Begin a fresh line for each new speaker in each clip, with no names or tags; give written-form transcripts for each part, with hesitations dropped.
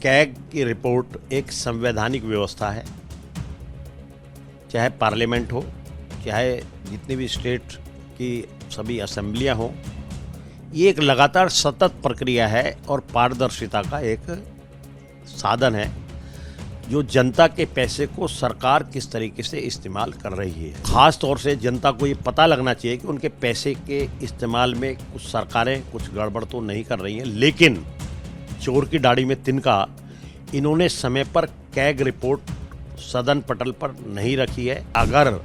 CAG की report एक संवैधानिक व्यवस्था है। चाहे पार्लियामेंट हो, चाहे जितनी भी स्टेट की सभी असेंबलियां हों, ये एक लगातार सतत प्रक्रिया है और पारदर्शिता का एक साधन है जो जनता के पैसे को सरकार किस तरीके से इस्तेमाल कर रही है। खास तौर से जनता को ये पता लगना चाहिए कि उनके पैसे के इस्तेमाल में कुछ सरकारें कुछ गड़बड़ तो नहीं कर रही हैं, लेकिन चोर की दाढ़ी में तिनका, इन्होंने समय पर कैग रिपोर्ट सदन पटल पर नहीं रखी है। अगर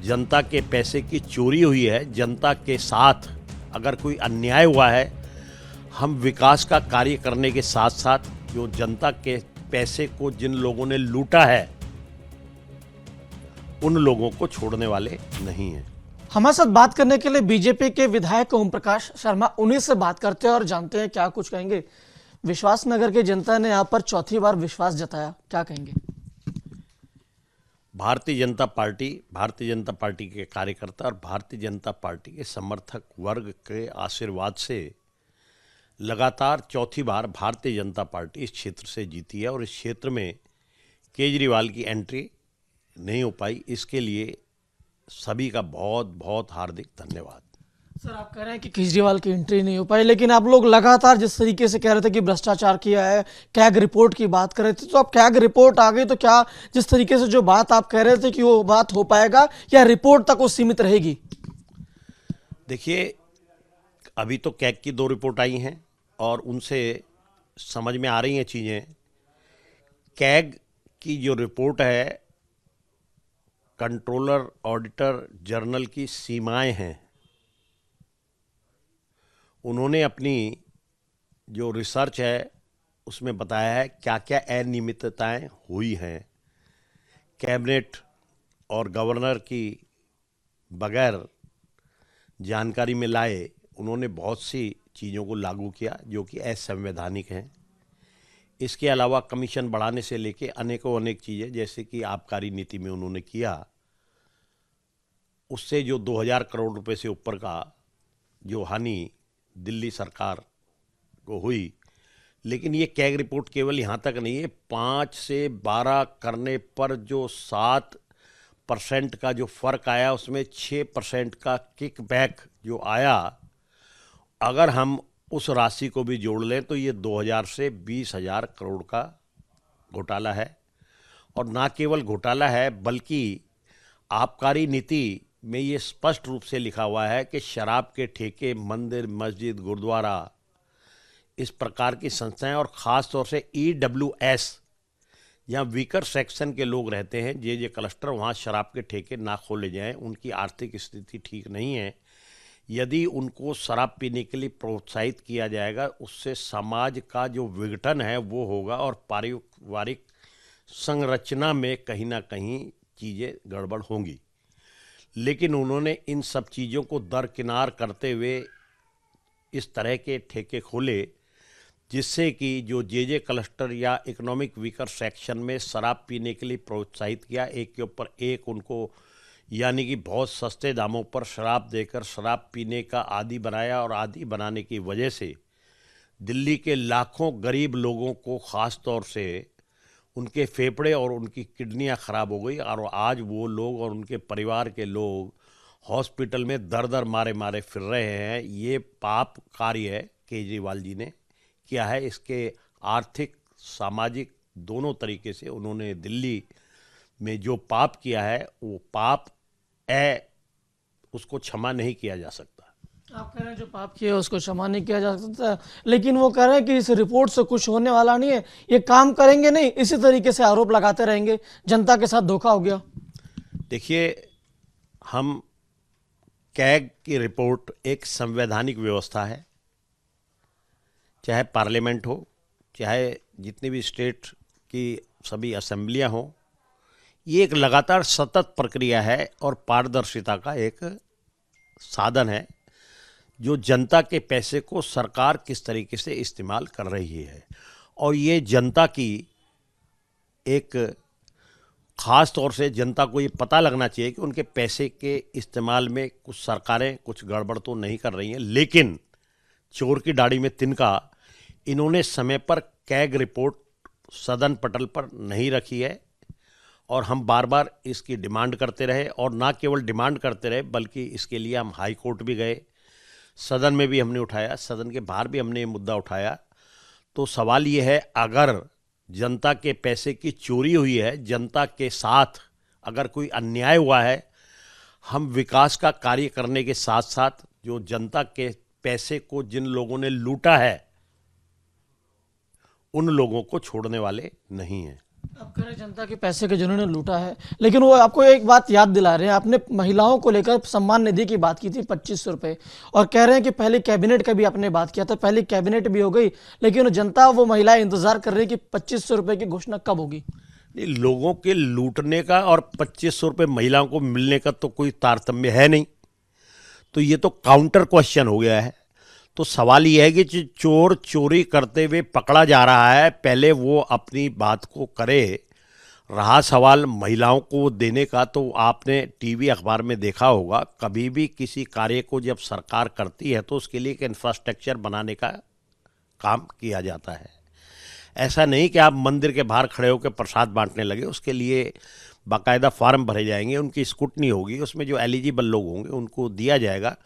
जनता के पैसे की चोरी हुई है, जनता के साथ अगर कोई अन्याय हुआ है, हम विकास का कार्य करने के साथ साथ जो जनता के पैसे को जिन लोगों ने लूटा है उन लोगों को छोड़ने वाले नहीं हैं।
हमारे साथ बात करने के लिए बीजेपी के विधायक ओम प्रकाश शर्मा, उन्हीं से बात करते हैं और जानते हैं क्या कुछ कहेंगे। विश्वास नगर की जनता ने यहाँ पर चौथी बार विश्वास जताया, क्या कहेंगे?
भारतीय जनता पार्टी के कार्यकर्ता और भारतीय जनता पार्टी के समर्थक वर्ग के आशीर्वाद से लगातार चौथी बार भारतीय जनता पार्टी इस क्षेत्र से जीती है और इस क्षेत्र में केजरीवाल की एंट्री नहीं हो पाई। इसके लिए सभी का बहुत बहुत हार्दिक धन्यवाद।
सर, आप कह रहे हैं कि केजरीवाल की एंट्री नहीं हो पाई, लेकिन आप लोग लगातार जिस तरीके से कह रहे थे कि भ्रष्टाचार किया है, कैग रिपोर्ट की बात कर रहे थे, तो अब कैग रिपोर्ट आ गई तो क्या जिस तरीके से जो बात आप कह रहे थे कि वो बात हो पाएगा या रिपोर्ट तक वो सीमित रहेगी?
देखिए, अभी तो कैग की 2 रिपोर्ट आई हैं और उनसे समझ में आ रही हैं चीज़ें। कैग की जो रिपोर्ट है, कंट्रोलर ऑडिटर जनरल की सीमाएं हैं, उन्होंने अपनी जो रिसर्च है उसमें बताया है क्या क्या अनियमितताएं हुई हैं। कैबिनेट और गवर्नर की बगैर जानकारी में लाए उन्होंने बहुत सी चीज़ों को लागू किया जो कि असंवैधानिक हैं। इसके अलावा कमीशन बढ़ाने से लेके अनेक चीज़ें, जैसे कि आबकारी नीति में उन्होंने किया, उससे जो 2000 करोड़ रुपए से ऊपर का जो हानि दिल्ली सरकार को हुई। लेकिन ये कैग रिपोर्ट केवल यहाँ तक नहीं है, 5 से 12 करने पर जो 7% का जो फ़र्क आया, उसमें 6% का किकबैक जो आया, अगर हम उस राशि को भी जोड़ लें तो ये 2000 से 20,000 करोड़ का घोटाला है। और ना केवल घोटाला है बल्कि आबकारी नीति में ये स्पष्ट रूप से लिखा हुआ है कि शराब के ठेके, मंदिर, मस्जिद, गुरुद्वारा, इस प्रकार की संस्थाएं और ख़ास तौर से EWS, जहाँ वीकर सेक्शन के लोग रहते हैं, जे क्लस्टर, वहाँ शराब के ठेके ना खोले जाएं। उनकी आर्थिक स्थिति ठीक नहीं है। यदि उनको शराब पीने के लिए प्रोत्साहित किया जाएगा, उससे समाज का जो विघटन है वो होगा और पारिवारिक संरचना में कहीं ना कहीं चीज़ें गड़बड़ होंगी। लेकिन उन्होंने इन सब चीज़ों को दरकिनार करते हुए इस तरह के ठेके खोले जिससे कि जो जे क्लस्टर या इकोनॉमिक वीकर सेक्शन में शराब पीने के लिए प्रोत्साहित किया, एक के ऊपर एक उनको यानी कि बहुत सस्ते दामों पर शराब देकर शराब पीने का आदी बनाया। और आदी बनाने की वजह से दिल्ली के लाखों गरीब लोगों को, ख़ास तौर से उनके फेफड़े और उनकी किडनियां ख़राब हो गई और आज वो लोग और उनके परिवार के लोग हॉस्पिटल में दर मारे फिर रहे हैं। ये पाप कार्य है केजरीवाल जी ने किया है। इसके आर्थिक, सामाजिक दोनों तरीके से उन्होंने दिल्ली में जो पाप किया है, वो पाप उसको क्षमा नहीं किया जा सकता।
आप कह रहे हैं जो पाप किया उसको क्षमा नहीं किया जा सकता, लेकिन वो कह रहे हैं कि इस रिपोर्ट से कुछ होने वाला नहीं है, ये काम करेंगे नहीं, इसी तरीके से आरोप लगाते रहेंगे, जनता के साथ धोखा हो गया।
देखिए, हम कैग की रिपोर्ट एक संवैधानिक व्यवस्था है। चाहे पार्लियामेंट हो, चाहे जितनी भी स्टेट की सभी असेंबलियां हों, ये एक लगातार सतत प्रक्रिया है और पारदर्शिता का एक साधन है जो जनता के पैसे को सरकार किस तरीके से इस्तेमाल कर रही है। और ये जनता की एक ख़ास तौर से जनता को ये पता लगना चाहिए कि उनके पैसे के इस्तेमाल में कुछ सरकारें कुछ गड़बड़ तो नहीं कर रही हैं, लेकिन चोर की दाढ़ी में तिनका, इन्होंने समय पर कैग रिपोर्ट सदन पटल पर नहीं रखी है और हम बार बार इसकी डिमांड करते रहे, और ना केवल डिमांड करते रहे बल्कि इसके लिए हम हाई कोर्ट भी गए, सदन में भी हमने उठाया, सदन के बाहर भी हमने ये मुद्दा उठाया। तो सवाल ये है, अगर जनता के पैसे की चोरी हुई है, जनता के साथ अगर कोई अन्याय हुआ है, हम विकास का कार्य करने के साथ साथ जो जनता के पैसे को जिन लोगों ने लूटा है उन लोगों को छोड़ने वाले नहीं हैं।
अब कह रहे हैं जनता के पैसे के जिन्होंने लूटा है, लेकिन वो आपको एक बात याद दिला रहे हैं, आपने महिलाओं को लेकर सम्मान निधि की बात की थी 2500 रुपये, और कह रहे हैं कि पहले कैबिनेट का भी आपने बात किया था, पहले कैबिनेट भी हो गई, लेकिन जनता वो महिलाएं इंतजार कर रही कि 2500 रुपये की घोषणा कब होगी।
नहीं, लोगों के लूटने का और 2500 रुपये महिलाओं को मिलने का तो कोई तारतम्य है नहीं, तो ये तो काउंटर क्वेश्चन हो गया है। तो सवाल ये है कि जो चोर चोरी करते हुए पकड़ा जा रहा है, पहले वो अपनी बात को करे। रहा सवाल महिलाओं को देने का, तो आपने टीवी अखबार में देखा होगा, कभी भी किसी कार्य को जब सरकार करती है तो उसके लिए एक इंफ्रास्ट्रक्चर बनाने का काम किया जाता है। ऐसा नहीं कि आप मंदिर के बाहर खड़े होकर प्रसाद बांटने लगे, उसके लिए बाकायदा फार्म भरे जाएंगे, उनकी स्क्रूटनी होगी, उसमें जो एलिजिबल लोग होंगे उनको दिया जाएगा।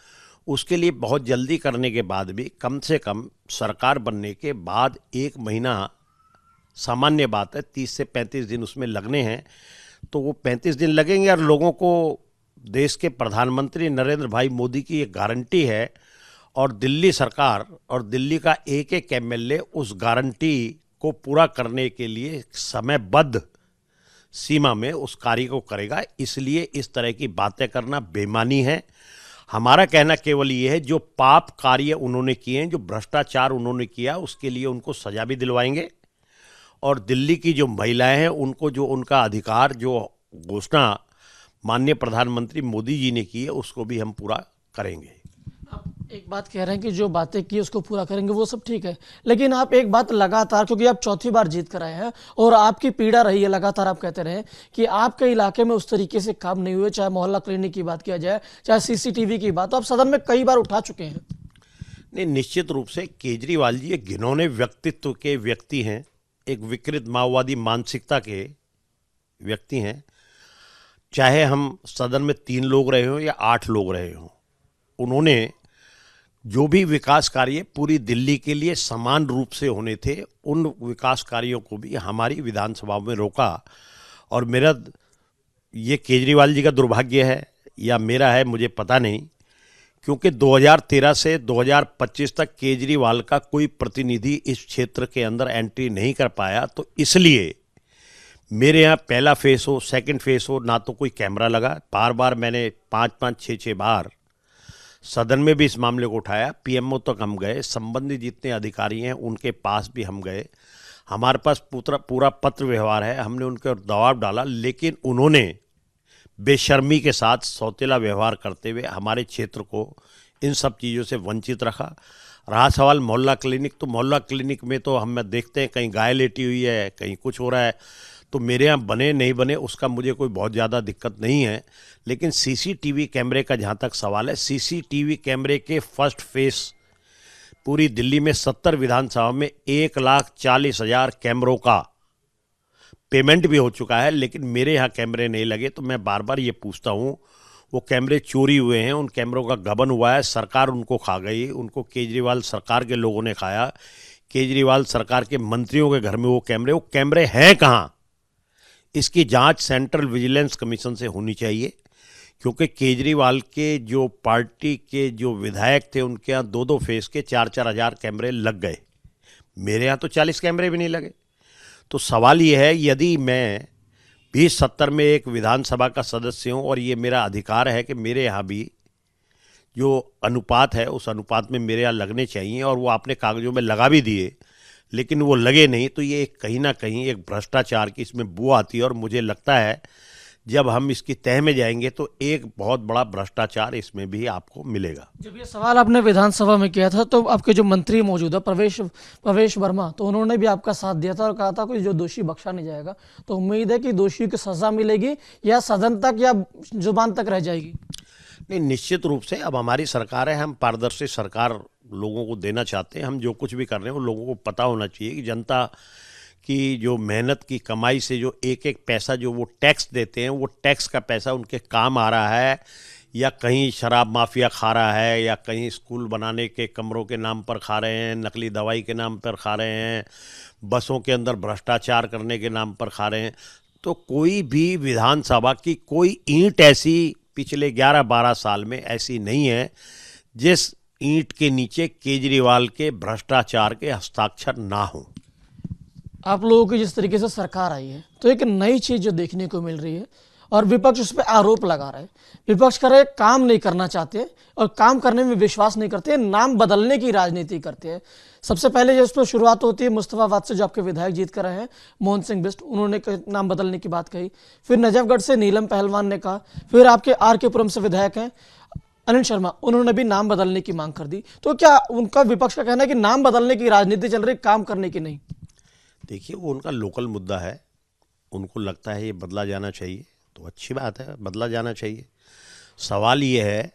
उसके लिए बहुत जल्दी करने के बाद भी कम से कम सरकार बनने के बाद 1 महीना सामान्य बात है, 30 से 35 दिन उसमें लगने हैं, तो वो 35 दिन लगेंगे। और लोगों को देश के प्रधानमंत्री नरेंद्र भाई मोदी की एक गारंटी है, और दिल्ली सरकार और दिल्ली का एक एक एमएलए उस गारंटी को पूरा करने के लिए समयबद्ध सीमा में उस कार्य को करेगा। इसलिए इस तरह की बातें करना बेईमानी है। हमारा कहना केवल ये है, जो पाप कार्य उन्होंने किए हैं, जो भ्रष्टाचार उन्होंने किया, उसके लिए उनको सजा भी दिलवाएंगे, और दिल्ली की जो महिलाएं हैं उनको जो उनका अधिकार, जो घोषणा माननीय प्रधानमंत्री मोदी जी ने की है, उसको भी हम पूरा करेंगे।
आप एक बात कह रहे हैं कि जो बातें की उसको पूरा करेंगे, वो सब ठीक है, लेकिन आप एक बात लगातार, क्योंकि आप चौथी बार जीत कर आए हैं और आपकी पीड़ा रही है, लगातार आप कहते रहे कि आपके इलाके में उस तरीके से काम नहीं हुए, चाहे मोहल्ला क्लिनिक की बात किया जाए, चाहे सीसीटीवी की बात, तो आप सदन में कई बार उठा चुके हैं।
नहीं, निश्चित रूप से केजरीवाल जी एक घिनौने व्यक्तित्व के व्यक्ति हैं, एक विकृत माओवादी मानसिकता के व्यक्ति हैं। चाहे हम सदन में 3 लोग रहे हों या 8 लोग रहे हों, उन्होंने जो भी विकास कार्य पूरी दिल्ली के लिए समान रूप से होने थे, उन विकास कार्यों को भी हमारी विधानसभा में रोका। और मेरा ये केजरीवाल जी का दुर्भाग्य है या मेरा है, मुझे पता नहीं, क्योंकि 2013 से 2025 तक केजरीवाल का कोई प्रतिनिधि इस क्षेत्र के अंदर एंट्री नहीं कर पाया। तो इसलिए मेरे यहाँ पहला फेस हो, सेकंड फेस हो, ना तो कोई कैमरा लगा। बार बार मैंने 5-5, 6-6 बार सदन में भी इस मामले को उठाया, पीएमओ तक हम गए, संबंधित जितने अधिकारी हैं उनके पास भी हम गए, हमारे पास पूरा पत्र व्यवहार है, हमने उनके दबाव डाला, लेकिन उन्होंने बेशर्मी के साथ सौतेला व्यवहार करते हुए हमारे क्षेत्र को इन सब चीज़ों से वंचित रखा। रहा सवाल मोहल्ला क्लिनिक, तो मोहल्ला क्लिनिक में तो हम देखते हैं कहीं गाय लेटी हुई है, कहीं कुछ हो रहा है, तो मेरे यहाँ बने नहीं बने उसका मुझे कोई बहुत ज़्यादा दिक्कत नहीं है। लेकिन सीसीटीवी कैमरे का जहाँ तक सवाल है, सीसीटीवी कैमरे के फर्स्ट फेस पूरी दिल्ली में 70 विधानसभा में 1,40,000 कैमरों का पेमेंट भी हो चुका है, लेकिन मेरे यहाँ कैमरे नहीं लगे। तो मैं बार बार ये पूछता हूँ, वो कैमरे चोरी हुए हैं, उन कैमरों का गबन हुआ है, सरकार उनको खा गई, उनको केजरीवाल सरकार के लोगों ने खाया, केजरीवाल सरकार के मंत्रियों के घर में वो कैमरे हैं कहाँ? इसकी जांच सेंट्रल विजिलेंस कमीशन से होनी चाहिए, क्योंकि केजरीवाल के जो पार्टी के जो विधायक थे उनके यहाँ 2-2 फेस के 4-4 हज़ार कैमरे लग गए, मेरे यहाँ तो 40 कैमरे भी नहीं लगे। तो सवाल ये है, यदि मैं भी 70 में एक विधानसभा का सदस्य हूँ और ये मेरा अधिकार है कि मेरे यहाँ भी जो अनुपात है उस अनुपात में मेरे यहाँ लगने चाहिए, और वो आपने कागजों में लगा भी दिए लेकिन वो लगे नहीं, तो ये कहीं ना कहीं एक भ्रष्टाचार की इसमें बू आती है। और मुझे लगता है जब हम इसकी तह में जाएंगे तो एक बहुत बड़ा भ्रष्टाचार इसमें भी आपको मिलेगा।
जब ये सवाल आपने विधानसभा में किया था तो आपके जो मंत्री मौजूद है प्रवेश वर्मा, तो उन्होंने भी आपका साथ दिया था और कहा था कि जो दोषी बख्शा नहीं जाएगा। तो उम्मीद है कि दोषियों की सजा मिलेगी या सदन तक या जुबान तक रह जाएगी?
नहीं, निश्चित रूप से अब हमारी सरकार है, हम पारदर्शी सरकार लोगों को देना चाहते हैं। हम जो कुछ भी कर रहे हैं वो लोगों को पता होना चाहिए कि जनता कि जो मेहनत की कमाई से जो एक एक पैसा जो वो टैक्स देते हैं, वो टैक्स का पैसा उनके काम आ रहा है, या कहीं शराब माफिया खा रहा है, या कहीं स्कूल बनाने के कमरों के नाम पर खा रहे हैं, नकली दवाई के नाम पर खा रहे हैं, बसों के अंदर भ्रष्टाचार करने के नाम पर खा रहे हैं। तो कोई भी विधानसभा की कोई ईंट ऐसी पिछले 11-12 साल में ऐसी नहीं है जिस ईंट के नीचे केजरीवाल के भ्रष्टाचार के हस्ताक्षर ना हो।
आप लोगों की जिस तरीके से सरकार आई है तो एक नई चीज जो देखने को मिल रही है और विपक्ष उस पर आरोप लगा रहा है। विपक्ष कर रहे काम नहीं करना चाहते और काम करने में विश्वास नहीं करते, नाम बदलने की राजनीति करते हैं। सबसे पहले जो इस पर शुरुआत होती है मुस्तफाबाद से, जो आपके विधायक जीत कर रहे हैं मोहन सिंह बिष्ट, उन्होंने नाम बदलने की बात कही। फिर नजफगढ़ से नीलम पहलवान ने कहा। फिर आपके RK पुरम से विधायक हैं अनिल शर्मा, उन्होंने भी नाम बदलने की मांग कर दी। तो क्या उनका विपक्ष का कहना है कि नाम बदलने की राजनीति चल रही, काम करने की नहीं?
देखिए, वो उनका लोकल मुद्दा है, उनको लगता है ये बदला जाना चाहिए, तो अच्छी बात है, बदला जाना चाहिए। सवाल ये है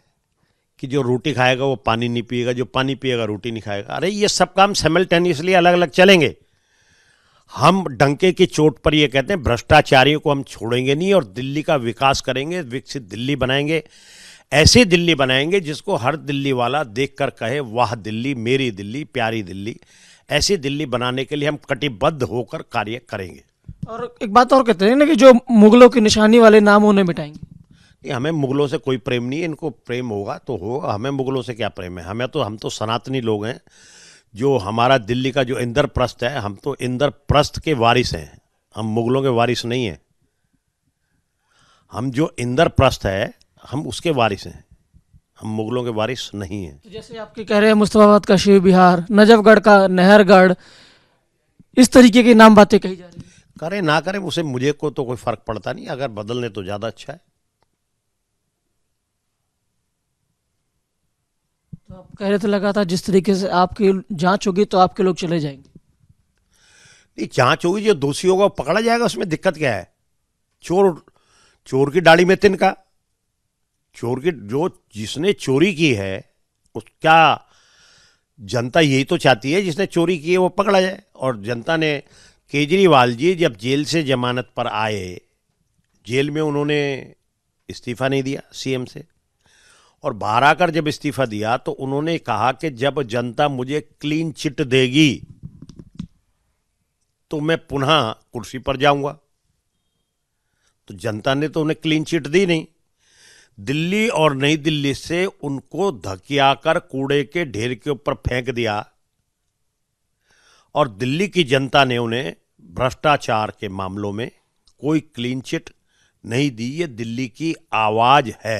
कि जो रोटी खाएगा वो पानी नहीं पिएगा, जो पानी पिएगा रोटी नहीं खाएगा। अरे ये सब काम साइमल्टेनियसली अलग अलग चलेंगे। हम डंके की चोट पर ये कहते हैं भ्रष्टाचारियों को हम छोड़ेंगे नहीं और दिल्ली का विकास करेंगे, विकसित दिल्ली बनाएंगे। ऐसी दिल्ली बनाएंगे जिसको हर दिल्ली वाला देखकर कहे वाह दिल्ली, मेरी दिल्ली, प्यारी दिल्ली। ऐसी दिल्ली बनाने के लिए हम कटिबद्ध होकर कार्य करेंगे।
और एक बात और कहते हैं ना कि जो मुगलों की निशानी वाले नाम उन्हें मिटाएंगे।
ये हमें मुगलों से कोई प्रेम नहीं है, इनको प्रेम होगा तो होगा, हमें मुगलों से क्या प्रेम है। हम तो सनातनी लोग हैं। जो हमारा दिल्ली का जो इंद्रप्रस्थ है, हम तो इंद्रप्रस्थ के वारिस हैं, हम मुगलों के वारिस नहीं हैं। हम जो इंद्रप्रस्थ है हम उसके वारिस हैं, हम मुगलों के वारिस नहीं हैं।
तो जैसे आपके कह रहे हैं मुस्तफाबाद का शिव विहार, नजफगढ़ का नहरगढ़, इस तरीके की नाम बातें कही जा रही है।
करें ना करें उसे मुझे को तो कोई फर्क पड़ता नहीं, अगर बदलने तो ज़्यादा अच्छा है।
तो आप कह रहे थे लगातार जिस तरीके से आपकी जांच होगी तो आपके लोग चले जाएंगे।
नहीं, जांच होगी, जो दोषी होगा वो पकड़ा जाएगा, उसमें दिक्कत क्या है। चोर की दाढ़ी में तिनका। जिसने चोरी की है उसका जनता यही तो चाहती है, जिसने चोरी की है वो पकड़ा जाए। और जनता ने, केजरीवाल जी जब जेल से जमानत पर आए, जेल में उन्होंने इस्तीफा नहीं दिया CM से, और बाहर आकर जब इस्तीफा दिया तो उन्होंने कहा कि जब जनता मुझे क्लीन चिट देगी तो मैं पुनः कुर्सी पर जाऊंगा। तो जनता ने तो उन्हें क्लीन चिट दी नहीं। दिल्ली और नई दिल्ली से उनको धकियाकर कूड़े के ढेर के ऊपर फेंक दिया और दिल्ली की जनता ने उन्हें भ्रष्टाचार के मामलों में कोई क्लीन चिट नहीं दी। ये दिल्ली की आवाज है।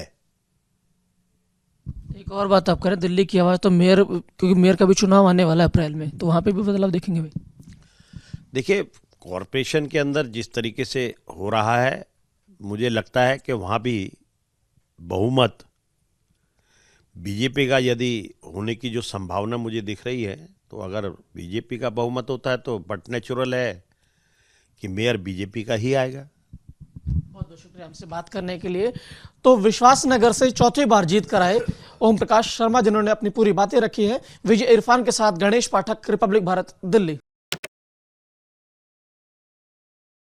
एक और बात आप करें, दिल्ली की आवाज तो मेयर, क्योंकि मेयर का भी चुनाव आने वाला है अप्रैल में, तो वहां पे भी बदलाव देखेंगे भाई।
देखिए, कॉरपोरेशन के अंदर जिस तरीके से हो रहा है, मुझे लगता है कि वहाँ भी बहुमत बीजेपी का यदि होने की जो संभावना मुझे दिख रही है, तो अगर बीजेपी का बहुमत होता है तो बट नेचुरल है कि मेयर बीजेपी का ही आएगा।
बहुत बहुत शुक्रिया हमसे बात करने के लिए। तो विश्वास नगर से चौथी बार जीत कर आए ओम प्रकाश शर्मा, जिन्होंने अपनी पूरी बातें रखी है। विजय इरफान के साथ गणेश पाठक, रिपब्लिक भारत, दिल्ली।